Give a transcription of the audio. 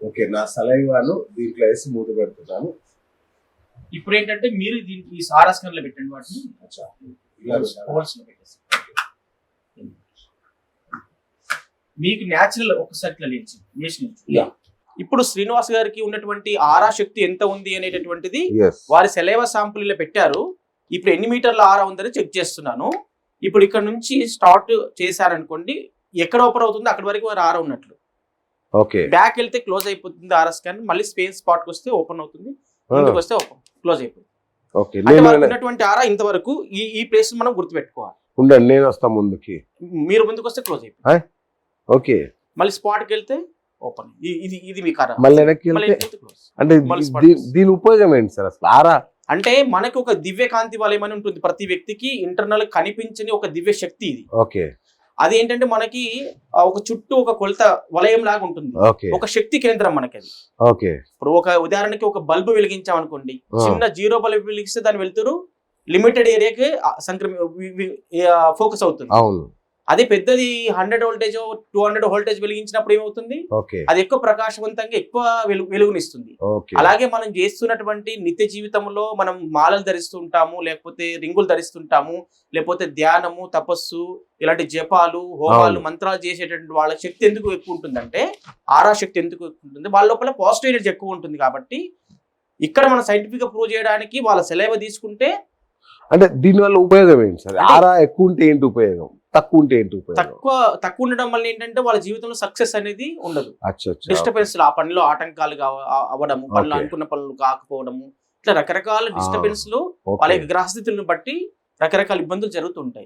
Okay, నా సలైవాను దీంట్లో వేసి మూత పెడుతున్నాను. ఇప్పుడు ఏంటంటే మీరు దీనికి ఈ సారాస్కర్ లో పెట్టండి వాటిని అచ్చా, ఇలా హోల్స్ లో పెట్టేసి మీకు న్యాచురల్ ఒకసారి ఇట్లా లేచి Yeah. ఇప్పుడు శ్రీనివాస్ గారికి ఉన్నటువంటి ఆరా శక్తి ఎంత ఉంది అనేటటువంటిది Yes. వారి సెలైవా శాంపుల్ ఇలా పెట్టారు. ఇప్పుడు ఎన్ని మీటర్ల ఆరా ఉందని చెక్ చేస్తున్నాను. ఇప్పుడు ఇక్కడ నుంచి స్టార్ట్ చేశారనుకోండి, ఎక్కడ ఓపెన్ అవుతుందో అక్కడి వరకు వారి ఆరా ఉన్నట్లు. ఓకే, బ్యాక్ వెళ్తే క్లోజ్ అయిపోతుంది ఆరా స్కాన్, మళ్ళీ స్పేస్ స్పాట్ కి వస్తే ఓపెన్ అవుతుంది, ముందుకు వస్తే ఓపెన్ క్లోజ్ అయిపోతుంది. ఓకే, అంటే వాళ్ళకి ఉన్నటువంటి ఆరా ఇంతవరకు ఈ ప్లేస్ మనం గుర్తుపెట్టుకోవాలి. ఉండండి, నేను వస్తా ముందుకి. మీరు ముందుకు వస్తే క్లోజ్ అయిపోతుంది. ఓకే, మళ్ళీ స్పాట్ కి వెళ్తే ఓపెన్. ఇది మీ ఆరా. మళ్ళీ వెనక్కి వెళ్తే క్లోజ్. అంటే దీని ఉపయోగం ఏంటి సార్ అసలు? ఆరా అంటే మనకు ఒక దివ్య కాంతి వలయం అని ఉంటుంది. ప్రతి వ్యక్తికి ఇంటర్నల్ కనిపించని ఒక దివ్య శక్తి ఇది. ఓకే, అది ఏంటంటే మనకి ఒక చుట్టూ ఒక కొలత వలయం లాగా ఉంటుంది. ఓకే, ఒక శక్తి కేంద్రం మనకి అది. ఓకే. ఇప్పుడు ఒక ఉదాహరణకి ఒక బల్బు వెలిగించాం అనుకోండి, చిన్న 0 బల్బు వెలిగిస్తే దాని వెళ్తురు లిమిటెడ్ ఏరియాకి ఫోకస్ అవుతుంది. అవును. అదే పెద్దది 100 వోల్టేజ్ 200 వోల్టేజ్ వెలిగించినప్పుడు ఏమవుతుంది, ఓకే, అది ఎక్కువ ప్రకాశవంతంగా ఎక్కువ వెలుగునిస్తుంది. ఓకే. అలాగే మనం చేస్తున్నటువంటి నిత్య జీవితంలో మనం మాలలు ధరిస్తుంటాము, లేకపోతే రింగులు ధరిస్తుంటాము, లేకపోతే ధ్యానము, తపస్సు, ఇలాంటి జపాలు, హోమాలు, మంత్రాలు చేసేటటువంటి వాళ్ళ శక్తి ఎందుకు ఎక్కువ ఉంటుందంటే, ఆరా శక్తి ఎందుకు ఎక్కువ ఉంటుంది, వాళ్ళ లోపల పాజిటివ్ ఎనర్జీ ఎక్కువ ఉంటుంది. కాబట్టి ఇక్కడ మనం సైంటిఫిక్ గా ప్రూవ్ చేయడానికి వాళ్ళ సెలైవ తీసుకుంటే, అంటే దీని వల్ల ఉపయోగం ఏంటి సార్? ఆరా ఎక్కువ ఉంటే ఏంటి ఉపయోగం, తక్కువ ఉంటే ఏంటి ఉపయోగం? తక్కువ ఉండడం వల్ల ఏంటంటే వాళ్ళ జీవితంలో సక్సెస్ అనేది ఉండదు. అచ్చా, డిస్టర్బెన్స్, ఆ పనిలో ఆటంకాలు అవ్వడము, పనులు అనుకున్న పనులు కాకపోవడము, ఇట్లా రకరకాల డిస్టర్బెన్స్ లు వాళ్ళ గ్రహస్థితులను బట్టి రకరకాల ఇబ్బందులు జరుగుతుంటాయి.